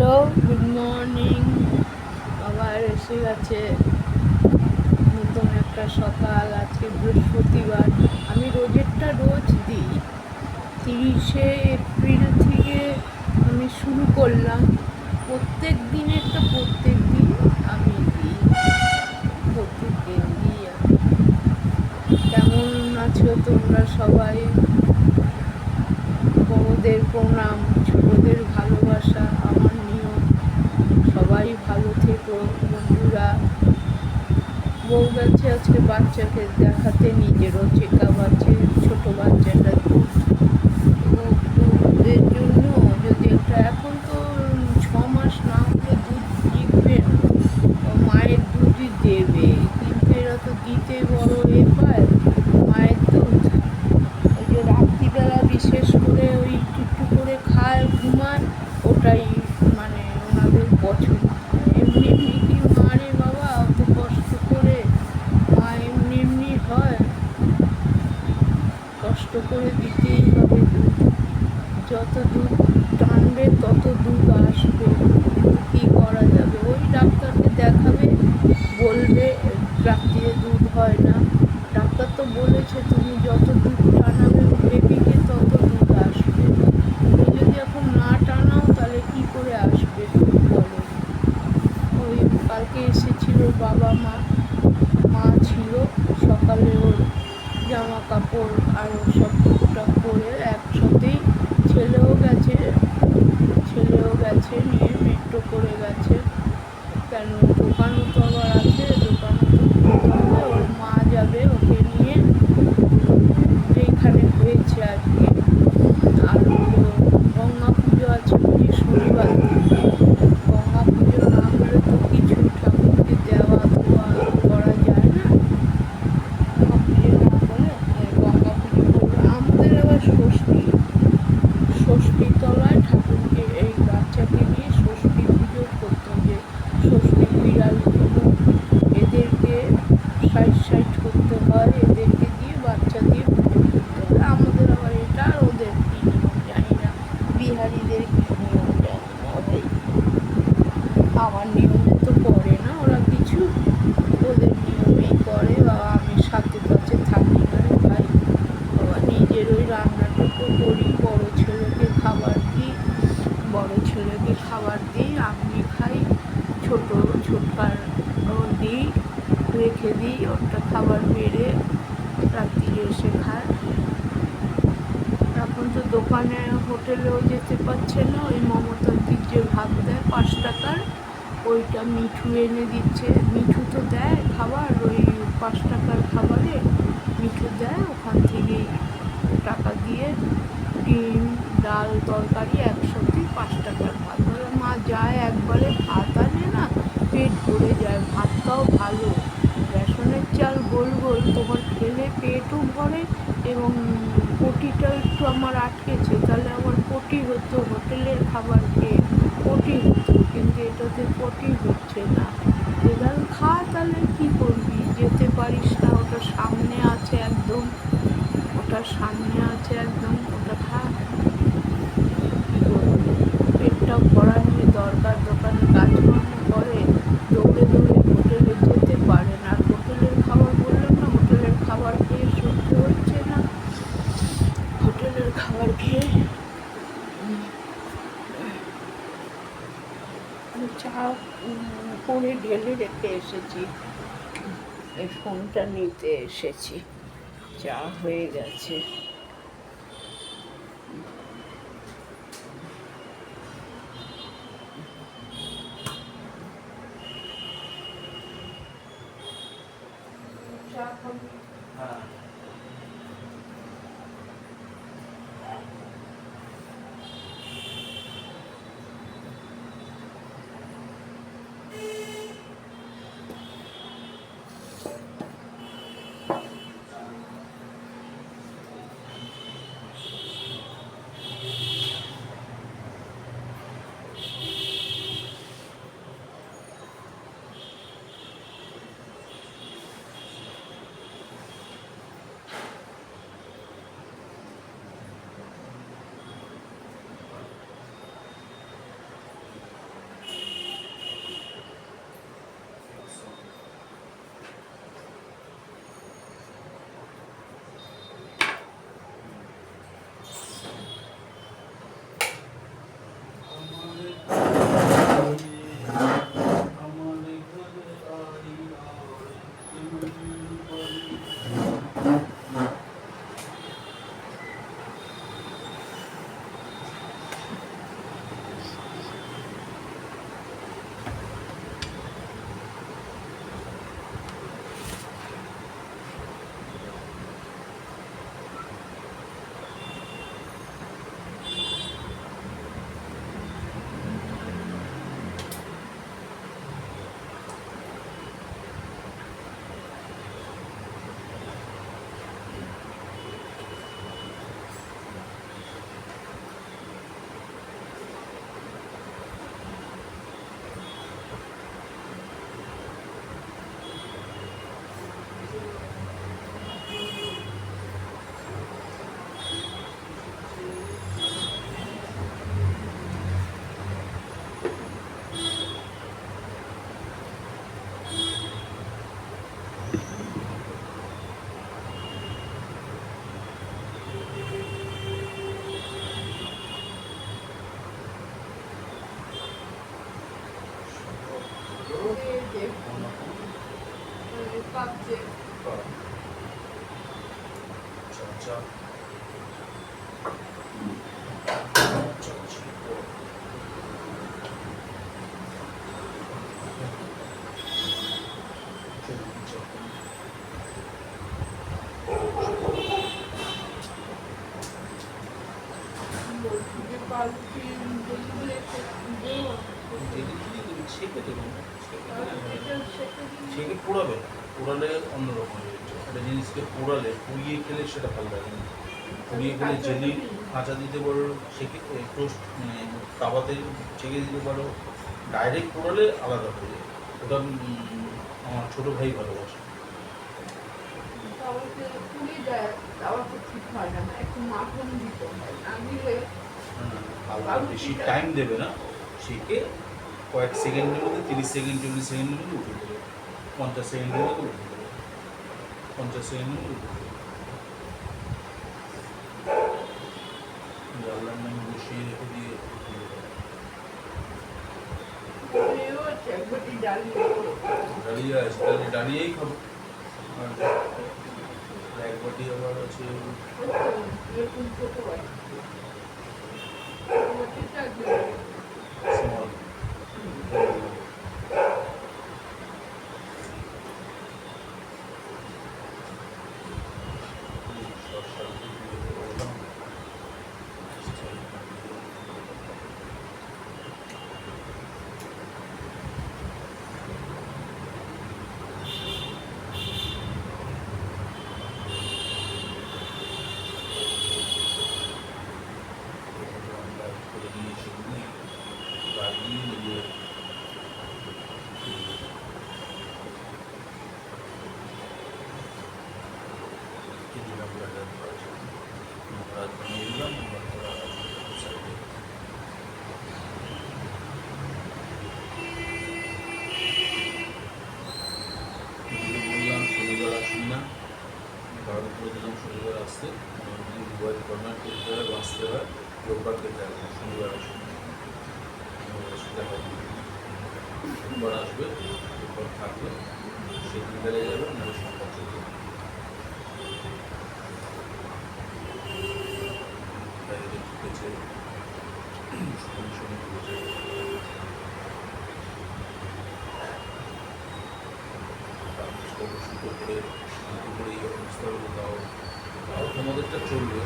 Hello, good morning. আবার এসে গেছে নতুন একটা সকাল। আজকে বৃহস্পতিবার। আমি রোজেরটা রোজ দিই। 30শে এপ্রিল থেকে আমি শুরু করলাম। প্রত্যেক দিনেরটা প্রত্যেক দিন আমি দিই, প্রত্যেক দিন দিই আমি। কেমন আছো তোমরা সবাই? বড়দের প্রণাম, ছোটদের ভালোবাসা আমার নিয়ম। সবাই ভালো থেকো বন্ধুরা। বউ গেছে আজকে বাচ্চাকে দেখাতে, নিজেরও চেক আপ আছে। ছোটো বাচ্চাটা ওদের জন্য যদি একটা, এখন তো 6 মাস না হলে দুধ টিকবে না, মায়ের দুধই দেবে, কিন্তু এরা তো দিতে বড় পায় মায়ের দুধ। ওই যে রাত্রিবেলা বিশেষ করে ওই একটু করে খায়, ঘুমায়, ওটাই মানে ওনাদের পছন্দ। এমনি এমনি কি মা রে বাবা, অত কষ্ট করে মা এমনি এমনি হয়? কষ্ট করে দিতেই হবে দুধ। যত দুধ টানবে তত দুধ আসবে, কী করা যাবে? ওই ডাক্তারকে দেখাবে, বলবে রাত্রিরে দুধ হয় না। ডাক্তার তো বলেছে তুমি যত দুধ টানাবে বেবিকে তত দুধ আসবে। তুমি যদি এখন না টানাও তাহলে কী করে আসবে দুধ বলো? ওই কালকে এসেছিল বাবা মা ছিল, সকালে ওর জামা কাপড় আরও সব টুকটাক করে একসাথেই ছেলেও গেছে নিয়ে মেট্রো করে গেছে। কেন, দোকানও তো আবার আছে, দোকানও তো খুলতে হবে। ওর মা যাবে ওকে নিয়ে, যেখানে হয়েছে আজকে। আর গঙ্গা পুজো আছে বুঝি শনিবার দিন। গঙ্গা পুজো না হলে তো কিছু ঠাকুরকে দেওয়া ধোয়া করা যায় না। গঙ্গা পুজো না হলে গঙ্গা পুজো করবে। আমাদের আবার ষষ্ঠী তলায় ঠাকুরকে, এই বাচ্চাকে নিয়ে ষষ্ঠী পুজো করতে হবে। ষষ্ঠী বিড়ালগুলো এদেরকে সাইড করতে হয়, এদেরকে দিয়ে বাচ্চা দিয়ে পুজো করতে হয়। আমাদের আবার এটা, আর ওদের কী নিয়ম জানি না, বিহারিদের কী নিয়ম জানি না ভাই। আমার নিয়মে তো করে না ওরা কিছু, ওদের নিয়মেই করে। বাবা আমি সাথে পাশে থাকি না রে ভাই। বাবা নিজের ওই রান্নাটুকু করি, বড় ছেলেকে খাবার দিই, আমি খাই, ছোটকার দিই, রেখে দিই, ওটা খাবার বেড়ে রাত্রিরে এসে খায়। এখন তো দোকানে হোটেলেও যেতে পারছে না। ওই মমতার দিক যে ভাত দেয় 5 টাকার, ওইটা মিঠু এনে দিচ্ছে। মিঠু তো দেয় খাবার, ওই 5 টাকার খাবারে মিঠু দেয়, ওখান থেকেই টাকা দিয়ে ডিম ডাল তরকারি একসাথে 5 টাকার ভাত। মা যায় একবারে ভাত আনে না, পেট ভরে যায়। ভাতটাও ভালো, রেশনের চাল গোল গোল, তোমার খেলে পেটও ভরে এবং পটিটা একটু আমার আটকেছে, তাহলে আমার পটি হতো হোটেলের খাবার খেয়ে, পটি হতো, কিন্তু এটাতে পটি হচ্ছে না। এবার খা, তাহলে কী করবি, যেতে পারিস না, ওটা সামনে আছে একদম, ওটা খা। পেটটা ভরা নিয়ে দরকার, দোকানে কাজকর্ম করে, দৌড়ে হোটেলে যেতে পারে না। আর হোটেলের খাবার বললাম না, হোটেলের খাবার খেয়ে সহ্য হচ্ছে না। হোটেলের খাবার খেয়ে চা করে ঢেলে রেখে এসেছি, এই ফোনটা নিতে এসেছি। চা হয়ে গেছে। কাঁদছে। আচ্ছা বলছি যে কালকে ডেলিভারি দেবো, ছেঁকে দেবেন, এটা সেটা ছেঁকে পোড়াবে না, পোড়ালে অন্যরকম হয়ে যাচ্ছে। একটা জিনিসকে পোড়ালে পুড়িয়ে খেলে সেটা ভালো লাগে না। পুড়িয়ে খেলে জেলি কাঁচা দিতে পারো, সেকে টোস্ট মানে তাওয়াতে ছেঁকে দিতে পারো। ডাইরেক্ট পোড়ালে আলাদা হয়ে যায়। ওটা আমার ছোটো ভাই ভালোবাসে। তাওয়াতে পুড়ে যায়, তাওয়াতে ঠিক হয় না, একটু মাখন দিতে হয়, না দিলে হালকা বেশি টাইম দেবে না, সেকে কয়েক সেকেন্ডের মধ্যে 30 সেকেন্ড 40 সেকেন্ডের মধ্যে উঠে দেবে, 50 সেকেন্ডের মধ্যে উঠে দেবে, 50 সেকেন্ডের মধ্যে উঠে দেবে। আল্লাহর নামে বসিয়ে রেখে দিয়ে ডালিয়া আছে, তাহলে ডালিয়াই খাবো। আর এক বাটি আবার আছে স্মল। বললাম শনিবার আসুন না, কারণ করে দিলাম শনিবার আসতে, দুবার কর্নার করতে হয়, বাঁচতে হয়, রোববার খেতে হবে, শনিবার আসুন। রোববার আসবে, রোববার থাকবে, সেদিন বেড়ে যাবে, নাহলে সোমবার চলবে। বাইরে ঢুকেছে, শনি শনি ঢুকেছে। সুতো করে করে এই অবস্থা হলে তাও তোমাদেরটা চলবে,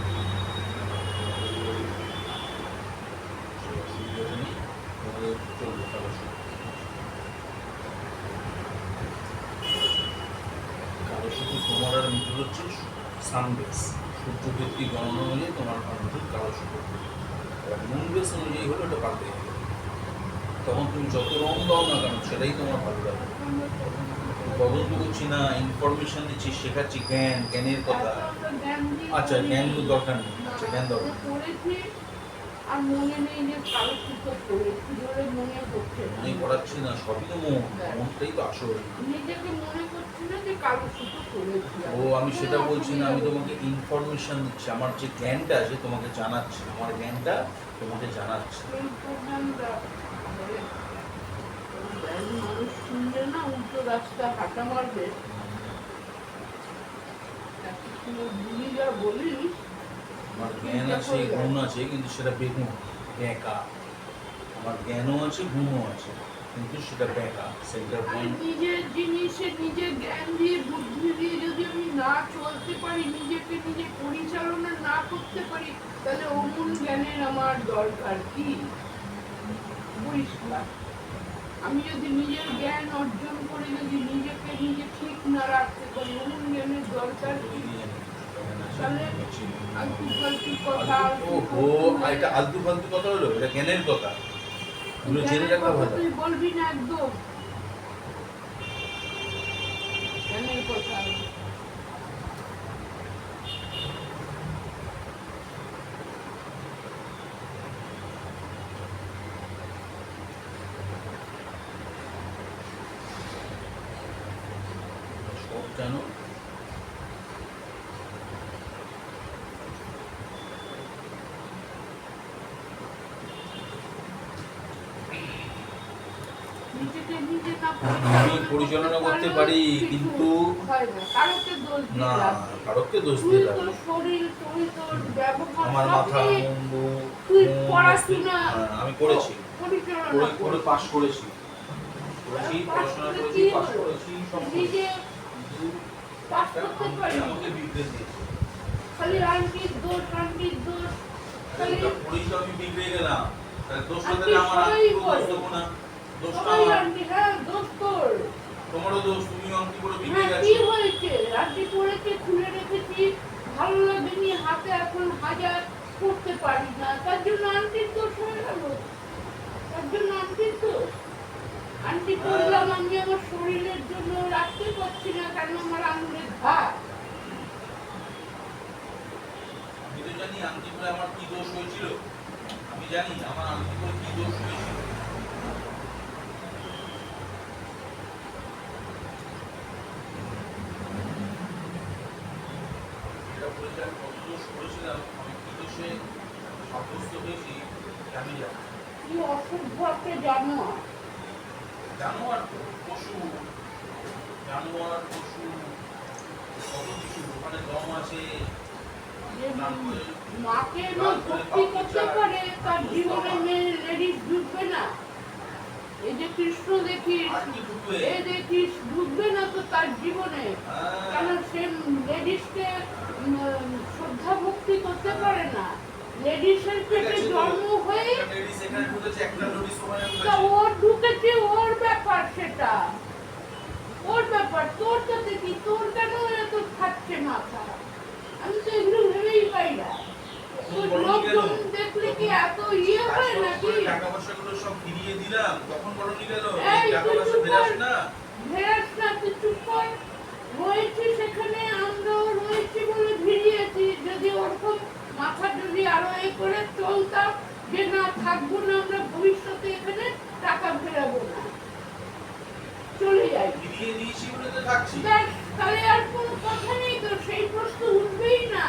সে অসুবিধা নেই, তোমাদের চলবে কারো সুতো। কারো সুতো তোমার আর মিটার হচ্ছে সানবেস, সূর্যভিত্তিক গণনা অনুযায়ী তোমার মিটার কারো সুতো। এবার মুন বেস অনুযায়ী হলে ওটা পাল্টে যাবে, তখন তুমি যত রং দাও না কেন সেটাই তোমার ভালো লাগবে। তদন্ত করছি না, ইনফরমেশন দিচ্ছি, শেখাচ্ছি, জ্ঞানের কথা। আচ্ছা জ্ঞান দরকার নেই, আচ্ছা জ্ঞান দরকার আর মনে নেই যে কালো সুতো পড়েছি ধরে মনে করছে না, আমি পড়াচ্ছি না, সবই তো মনটাই তো আসল। নিজেকে মনে করছি না যে কালো সুতো পড়েছি। ও আমি সেটা বলছি না, আমি তোমাকে ইনফরমেশন দিচ্ছি, আমার যে জ্ঞানটা আছে তোমাকে জানাচ্ছি, আমার জ্ঞানটা তোমাকে জানাচ্ছি। মানুষ শুনলে না উল্টো রাস্তা হাঁটা মারবে, ভুলি যা বলিস। আমার জ্ঞান আছে, গুণ আছে, কিন্তু সেটা বেগুন বেঁকা। আমার জ্ঞানও আছে, গুণও আছে, কিন্তু সেটা বেঁকা। সেন্টার পয়েন্ট নিজের জিনিসে নিজের জ্ঞান দিয়ে বুদ্ধি দিয়ে যদি আমি না চলতে পারি, নিজেকে নিজে পরিচালনা না করতে পারি, তাহলে অমূল জ্ঞানের আমার দরকার কি? পরিষ্কার। আমি যদি নিজের জ্ঞান অর্জন করে যদি নিজেকে নিজে ঠিক না রাখতে পারি, অমূল জ্ঞানের দরকার কি? তাহলে আলতু ফালতু কথা, এটা আলতু ফালতু কথা হলো, এটা জ্ঞানের কথা, এগুলো জেনে রাখা ভালো। তুই বলবি না একদম জ্ঞানের কথা। সব জানো, নিজেকে নিজে না আমি পরিচালনা করতে পারি, কিন্তু হয় না, কারোকে দোষ না, দিয়ে লাভ নেই। কারোকে দোষ তুই দিয়ে লাভ তোর নেই। শরীর, তুই তোর ব্যবহার, আমার সব মাথা, নিয়ে মুন্ডু, তুই মন, পড়াশোনা হ্যাঁ, আমি করেছি, পরিচালনা করে কর। পাশ করেছি, পড়াশোনা করেছি, পাশ করেছি, সব নিজে কিন্তু পাস একটা করতে আন্টি পারি, আমাকে বিগড়ে দিয়েছে। খালি আন্টির দোষ, আন্টির দোষ, খালি ওটা পড়েই তো আমি বিগড়ে গেলাম। তাহলে দোষটা আন্টি তাহলে আমার, সবাই আন্টিকে দোষ বলে। দেবো না, দোষটা সবাই আমার। আন্টি, হ্যাঁ দোষ তোর। তোমারও দোষ, তুমিও আন্টি করে বিগড়ে হ্যাঁ গেছো। কি হয়েছে, আন্টি পড়েছে, খুলে রেখেছি, ভালো লাগেনি, হাতে এখন হাজার করতে পারি না, তার জন্য আন্টির দোষ হয়ে গেল, তার জন্য আন্টির দোষ। আন্টি করলাম, আমি আমার শরীরের জন্য রাখতে পারছি না, কারণ আমার আঙুলের ঘা। আমি তো জানি আন্টি করে আমার কি দোষ হয়েছিল, আমি জানি আমার আন্টি করে কি দোষ হয়েছিল। এটা বলেছে আমি কত দোষ করেছিলাম, আমি কি দোষে সাব্যস্ত হয়েছি আমি জানি। কি অসভ্য একটা জানোয়ার। জানোয়ার তো, পশু, জানোয়ার, পশু, কত কিছু ওখানে দম আছে। যে মাকে না ভক্তি করতে পারে, তার জীবনে মেয়ে লেডিস ঢুকবে না। এই যে কৃষ্ণ দেখিস, আর কি ঢুকবে? এ দেখিস, ঢুকবে না তো তার জীবনে, কেন সে লেডিসকে শ্রদ্ধা ভক্তি করতে পারে না। লেডিসের পেটে জন্ম হয়ে একটা লেডিস এখানে ঢুকেছে, একটা লেডিস ওখানে তা ঢুকেছে। ওর ঢুকেছে, ওর ব্যাপার সেটা, ওর ব্যাপার। তোর তো দেখি, তোর কেন এত খাচ্ছে মাথা, আমি তো এগুলো ভেবেই পাই না। তোর লোকজন দেখলে কি এত ইয়ে হয় নাকি? টাকা পয়সাগুলো সব ফিরিয়ে দিলাম, তখন বড়নি গেল, এই টাকা তুই পয়সা চুপ ফেরাস কর, না। ভেরাস না, তুই চুপ কর। রয়েছি সেখানে, আমরাও রয়েছি বলে ভিড়িয়েছি। যদি ওরকম মাথা যদি আরো এ করে চলতাম যে না থাকবো না আমরা ভবিষ্যতে এখানে, টাকা ফেরাবো না, চলে যাই, ফিরিয়ে দিয়েছি বলে তো থাকছি। ব্যাস, তাহলে আর কোনো কথা নেই তো, সেই প্রশ্ন উঠবেই না,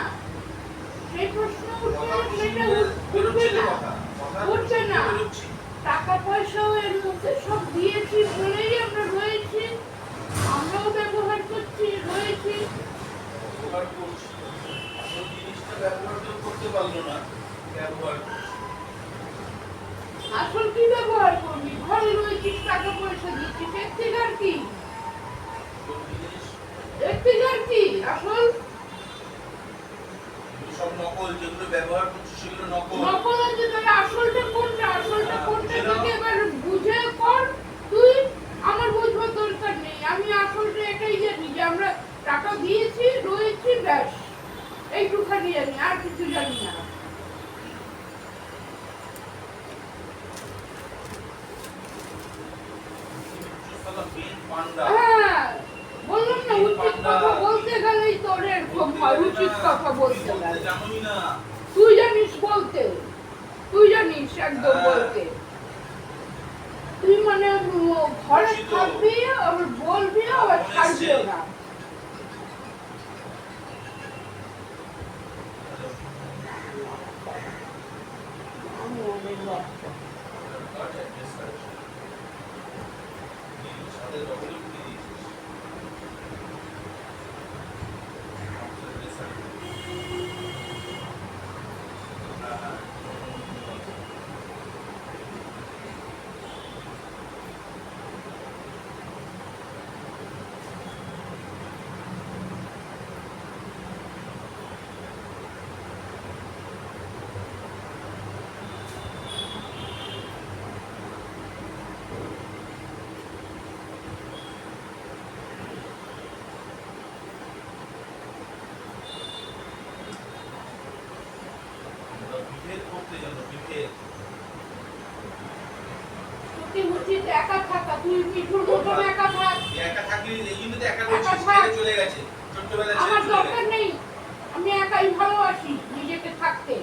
সেই প্রশ্ন উঠবে কথা না, বেশি সেটা উঠবে বেরোচ্ছে না, না, কথা উঠবে বেশি না। বেরোচ্ছে। টাকা পয়সাও এর মধ্যে সব দিয়েছি বলেই আমরা রয়েছি, আমরাও ব্যবহার করছি, রয়েছি। ব্যবহার করছি, আসল জিনিসটা ব্যবহার কেউ করতে পারলো না, ব্যবহার করছি। আসল কি ব্যবহার করবি, ঘরে রয়েছিস, টাকা পয়সা দিচ্ছিস, এর থেকে আর কি, আসল জিনিস এর থেকে আর কি আসল? এগুলো সব নকল, যেগুলো ব্যবহার করছি সেগুলো নকল। নকল আছে, তাহলে আসলটা কোনটা, আসলটা কোনটা থেকে এবার বুঝে কর তুই। আমার বুঝবার দরকার নেই, আমি আসলটা এটাই জানি যে আমরা টাকা দিয়েছি, রয়েছি, ব্যাস এইটুখানি জানি, আর কিছু জানি না। শালা মেন পান্ডা। হ্যাঁ, বললাম না, উচিত কথা বলতে গেলেই তোর এরকম হয়, উচিত কথা বলতে গেলে। জানোই না। তুই জানিস বলতে, তুই জানিস একদম বলতে। তুই মানে ঘরে থাকবি, আবার বলবি, আবার ছাড়বিও না। আমি অনেক বাচ্চা। সাথে ডবল উঠিয়ে দিয়েছিস। হ্যাঁ, হ্যাঁ। বিভেদ করতে জানো, বিভেদ। তোকে উচিত একা থাকা, তুই মিঠুর মতন একা থাক। একা থাকলে এই জন্য তো একা একা রয়েছিস, থাক। ছেড়ে চলে গেছে, ছোট্টবেলায় ছেড়ে আমার চলে দরকার গেছে। নেই, আমি একাই ভালোবাসি নিজেকে থাকতে।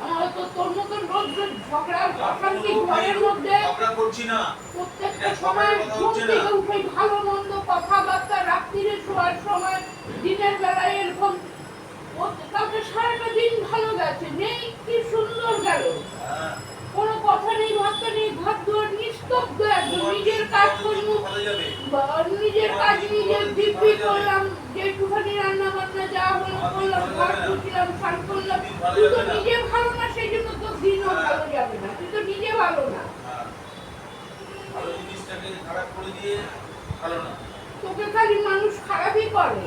আমার তো তোর মতন রোজ রোজ ঝগড়া অশান্তি ঘরের মধ্যে, ঝগড়া করছি না, প্রত্যেকটা সময় ঘুম থেকে উঠে ভালো মন্দ কথাবার্তা, রাত্রিরে শোয়ার সময়, দিনের বেলায় এরকম। কাউকে সারাটা দিন ভালো গেছে, নেই কি সুন্দর গেল, হ্যাঁ, কোনো কথা নেই, ভাবতে নেই, ঘর দুয়ার নিস্তব্ধ, একদম নিজের নিজের কাজ নিজের দিব্যি করলাম, যেটুখানি রান্না বান্না যা হলো করলাম, ঘর ঢুকলাম, স্নান করলাম। তুই তো নিজে ভালো না, সেই জন্য তোর দিনও ভালো যাবে না। তুই তো নিজে ভালো না। ভালো জিনিসটাকে খারাপ করে দিয়ে ভালো না। তোকে খালি মানুষ খারাপই করে।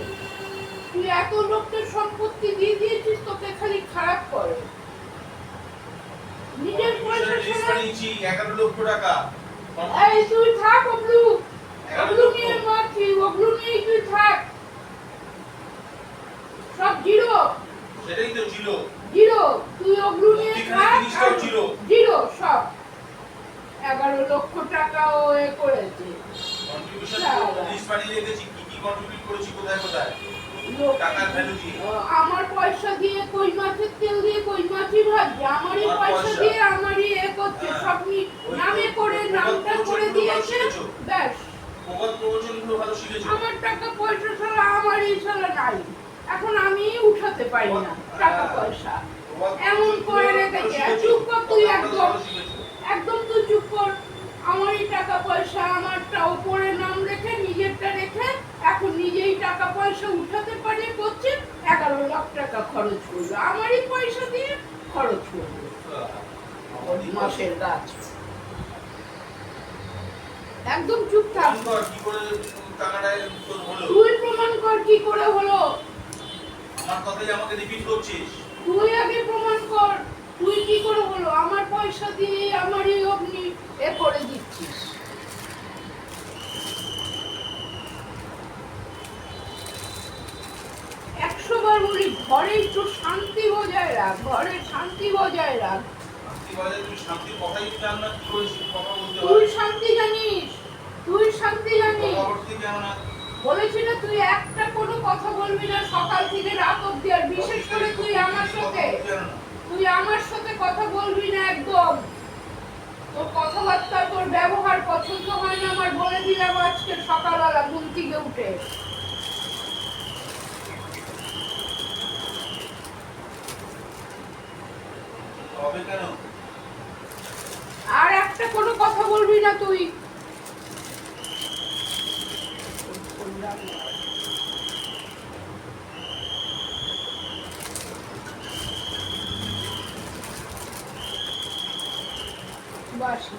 তুই এত লোককে সম্পত্তি দিয়ে দিয়েছিস, তোকে খালি খারাপ করে। নিজের পয়সা ছাড়া 11 লক্ষ টাকা। এই তুই থাক, ওগুলো নিয়ে মারছি, ওগুলো নিয়ে তুই থাক। সব জিরো। সেটাই তো জিরো। তুই ওগুলো নিয়ে থাক, জিরো সব। 11 লক্ষ টাকা ও এ করেছে। কন্ট্রিবিউশন লিস্ট বানিয়ে রেখেছি, কি কি কন্ট্রিবিউট করেছি, কোথায় কোথায় টাকার ভ্যালু দিয়ে। আমার পয়সা দিয়ে কই মাছের তেল দিয়ে কই মাছই ভাজছে, আমারই পয়সা দিয়ে আমারই এ করছে, সব নামে করে নামটা করে দিয়েছে, ব্যাস। প্রবচনগুলো ভালো শিখেছো। আমার টাকা পয়সা ছাড়া আমারই ছাড়া নাই। এখন আমি উঠাতে পারি না টাকা পয়সা, এমন করে রেখেছে। চুপ কর তুই, একদম তুই চুপ কর। আমারই টাকা পয়সা, আমারটা উপরে নাম রেখে, নিজেরটা রেখে এখন নিজেই টাকা পয়সা উঠাতে পারে, করছে। 11 লাখ টাকা খরচ করলো, আমারই পয়সা দিয়ে খরচ করলো। মাসের গাছ। একদম চুপ থাক। তুই প্রমাণ কর কি করে হলো। আমার কথাই আমাকে রিপিট করছিস। তুই আগে প্রমাণ কর, তুই কি করে হলো। আমার পয়সা দিয়ে আমারই অগ্নি এ করে দিচ্ছিস। বার বলি, ঘরে একটু শান্তি বজায় রাখ, ঘরে শান্তি বজায় রাখ। তুই শান্তি জানিস, বলেছি না তুই একটা কোনো কথা বলবি না সকাল থেকে রাত অব্দি। আর বিশেষ করে তুই আমার সাথে কথা বলবি না একদম। তোর কথাবার্তা, তোর ব্যবহার পছন্দ হয় না আমার, বলে দিলাম আজকে সকালবেলা ঘুম থেকে উঠে। আর একটা কোনো কথা বলবি না তুই। বাসি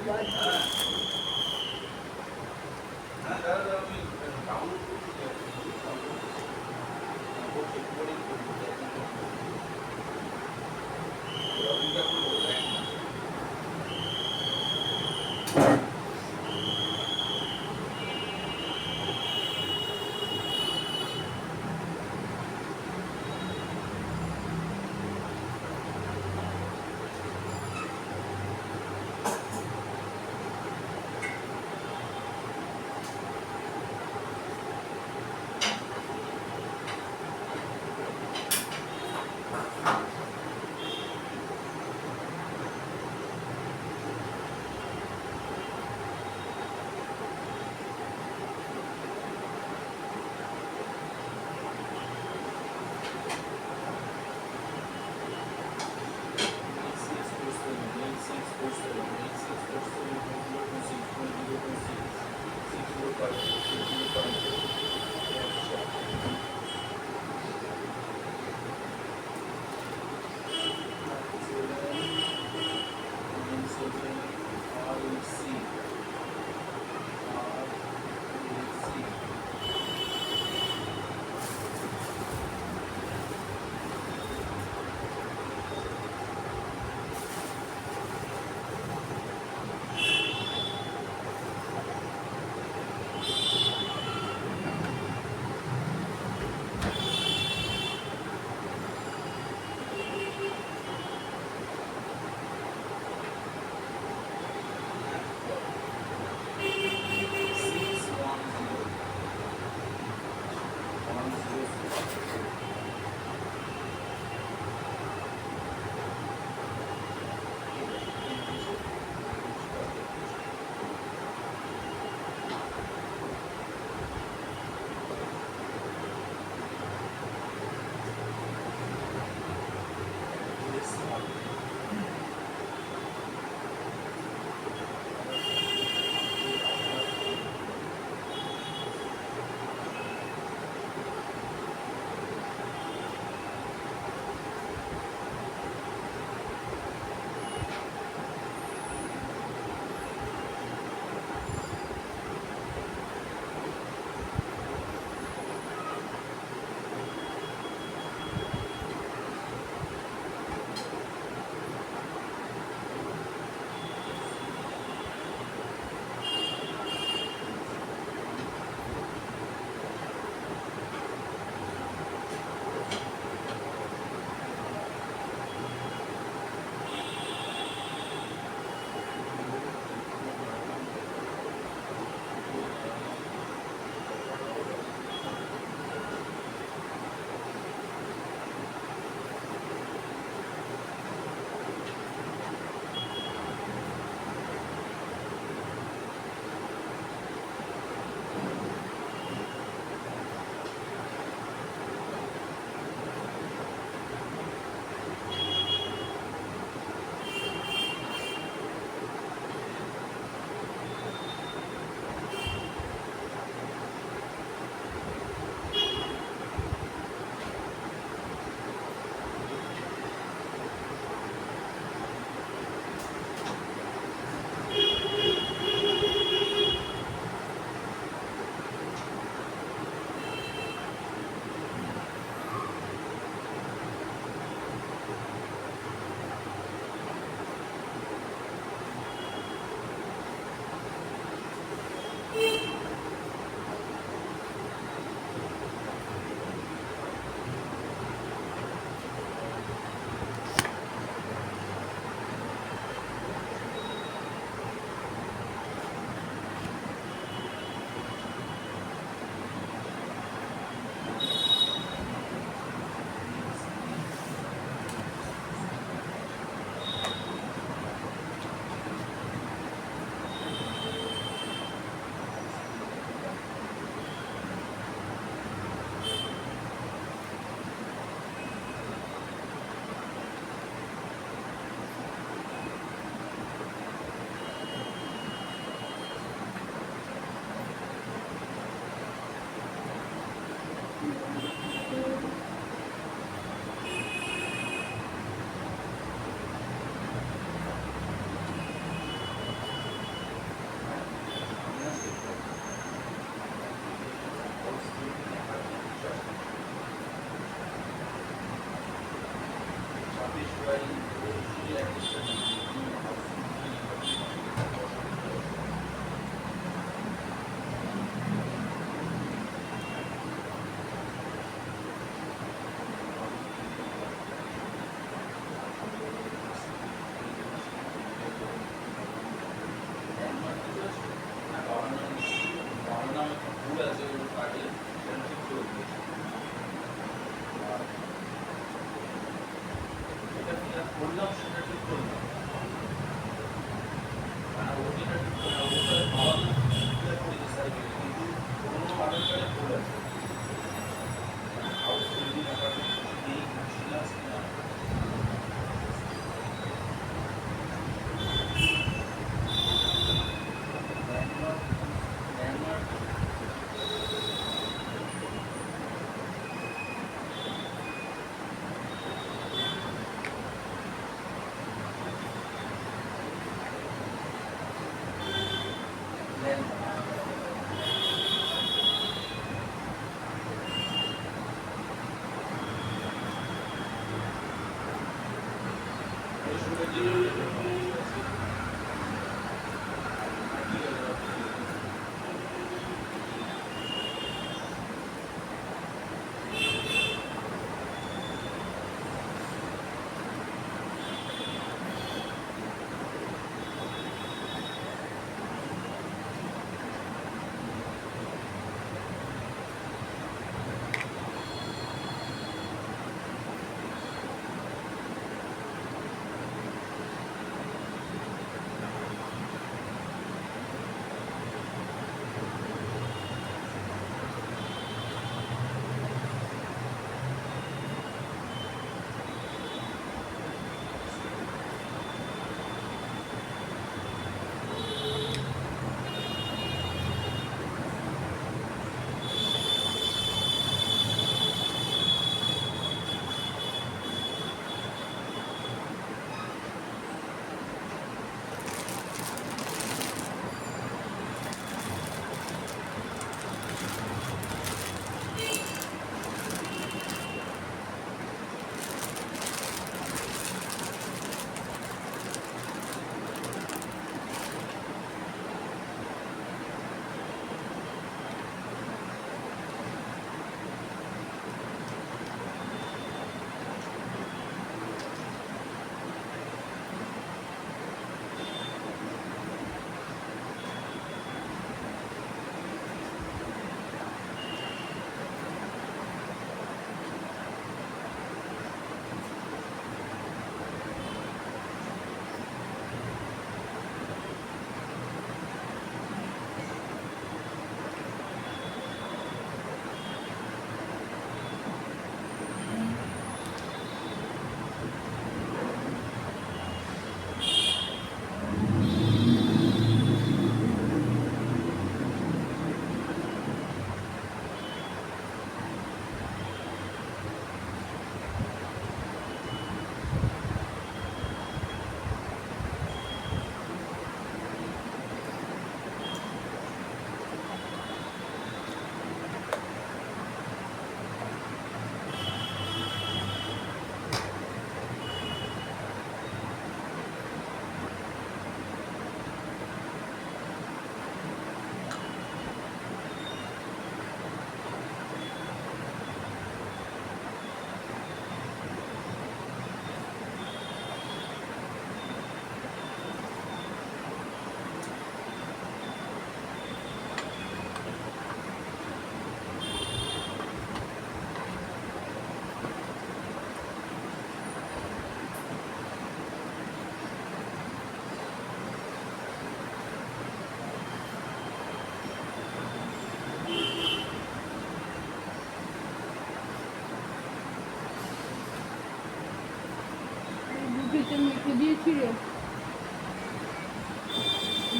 দিয়েছি রে।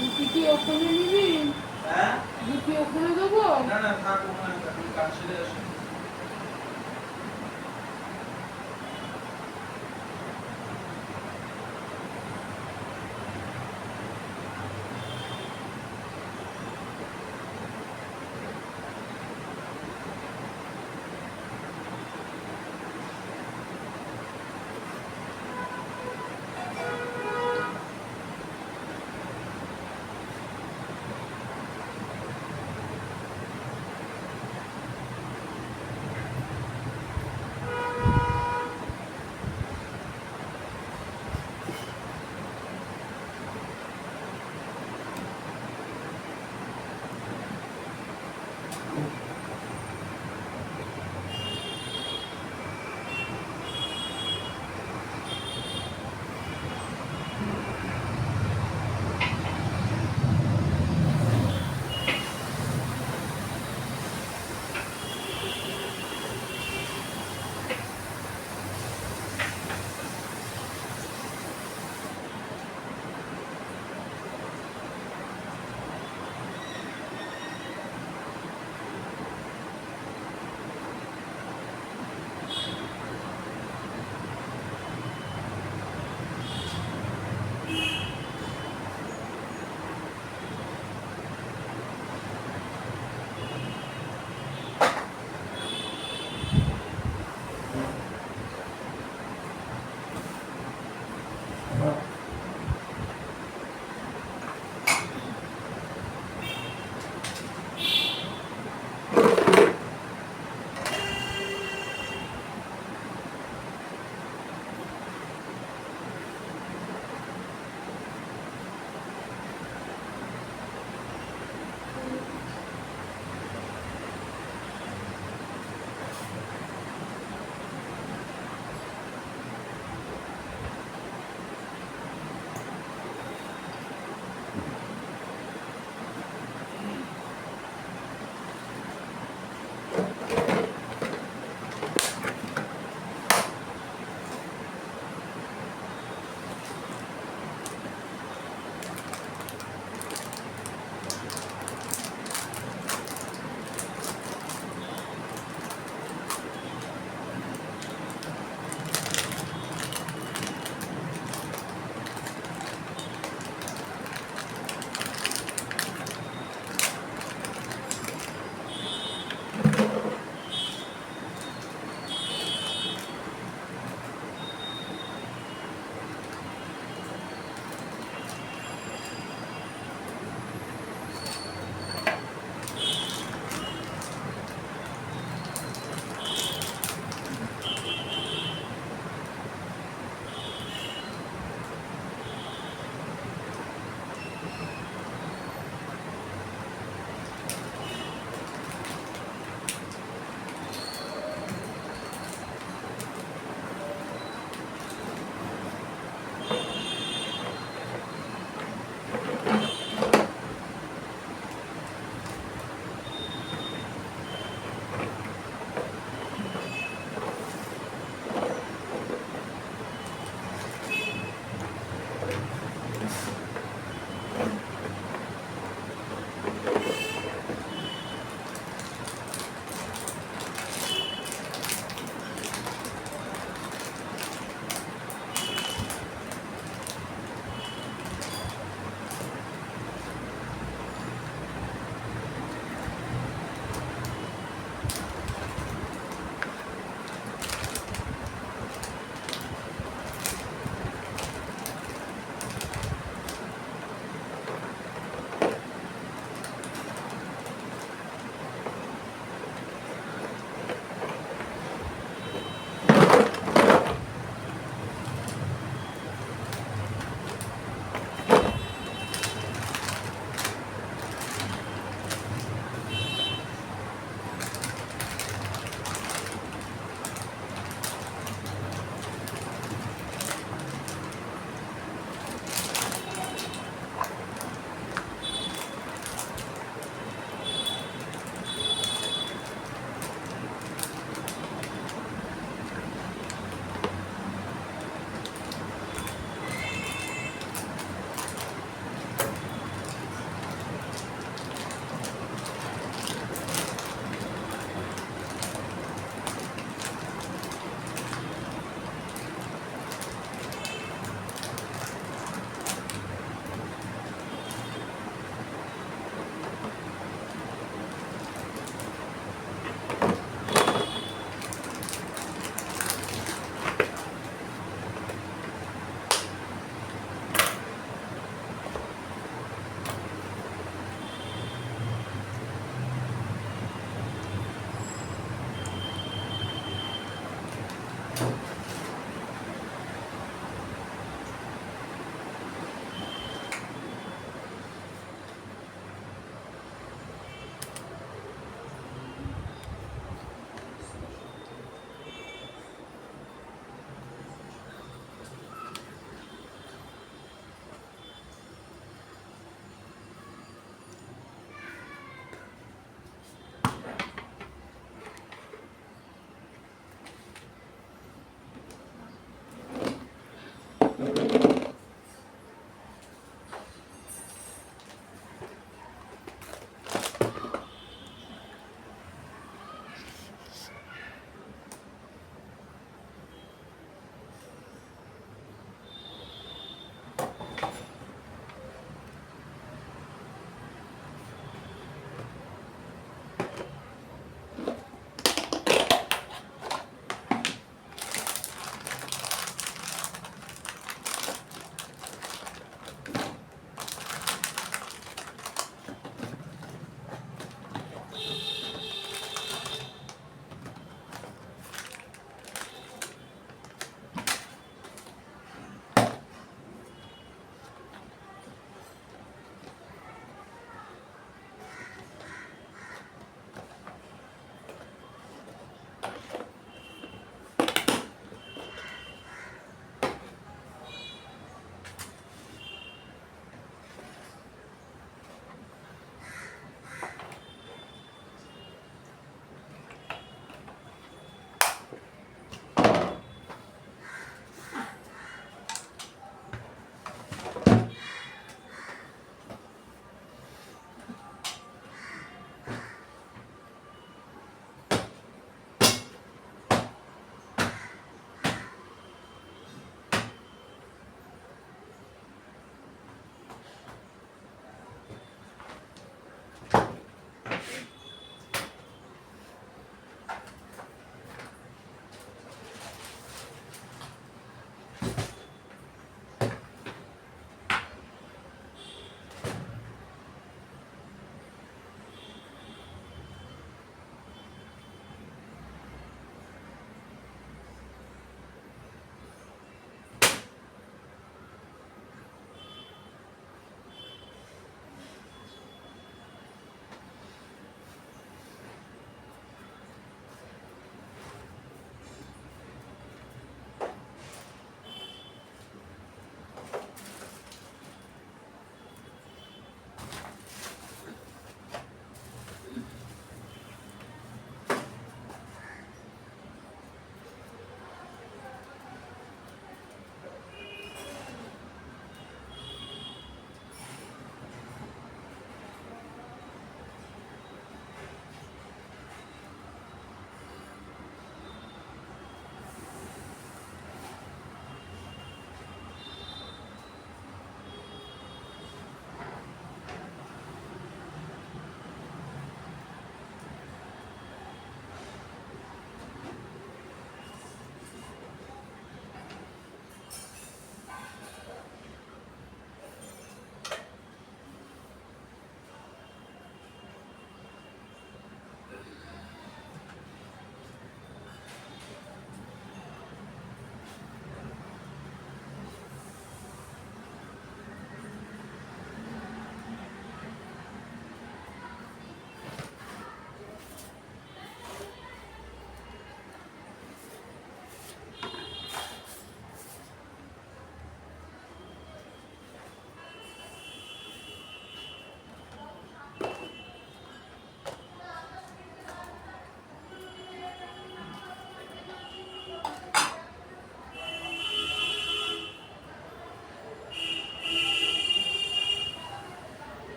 রুটি কি ওখানে নিবি? হ্যাঁ রুটি ওখানে দেবো? না না থাক ওখানে থাক, আমি কাজ সেরে আসি।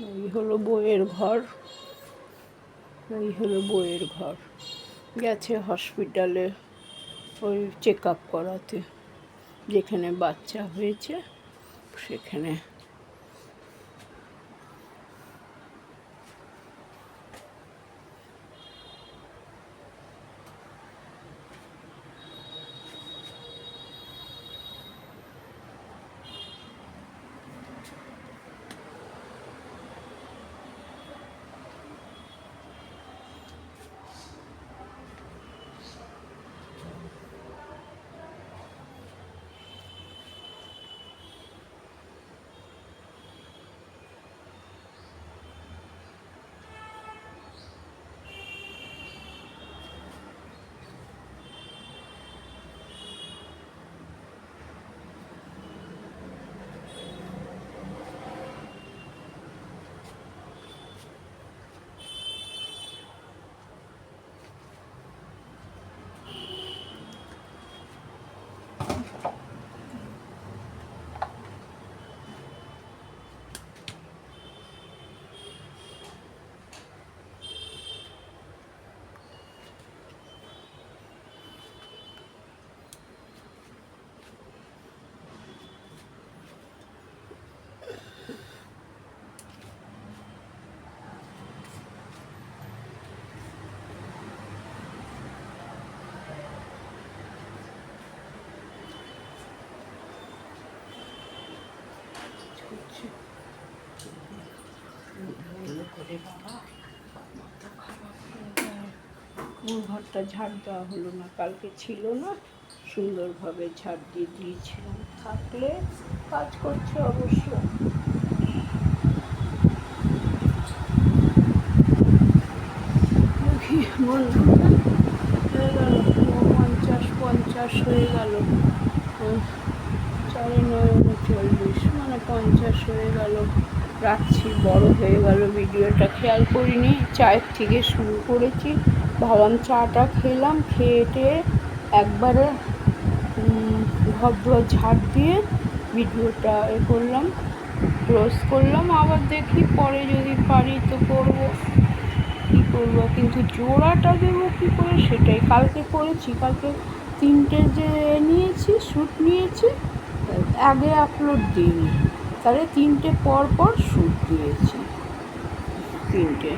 এই হলো বইয়ের ঘর, এই হলো বইয়ের ঘর। গেছে হসপিটালে ওই চেক আপ করাতে, যেখানে বাচ্চা হয়েছে সেখানে। ঘরটা ঝাড় দেওয়া হলো না, কালকে ছিল না, সুন্দরভাবে ঝাড় দিয়ে দিয়েছিলাম। থাকলে কাজ করছে অবশ্য। বন্ধুরা হয়ে গেল 50 হয়ে গেল, 4:09 মানে 50 হয়ে গেল। রাখছি, বড় হয়ে গেল ভিডিওটা, খেয়াল করিনি। চায়ের থেকে শুরু করেছি, ভাবলাম চাটা খেলাম, খেয়ে একবারে ঘর দুয়ার ঝাড় দিয়ে ভিডিওটা করলাম, ক্লোজ করলাম। আবার দেখি পরে যদি পারি তো করবো, কী করবো, কিন্তু জোড়াটা দেবো কী করে সেটাই। কালকে করেছি, কালকে 3টে যে নিয়েছি, শ্যুট নিয়েছি, আগে আপলোড দিইনি, তাহলে 3টে পর শ্যুট দিয়েছি, 3টে।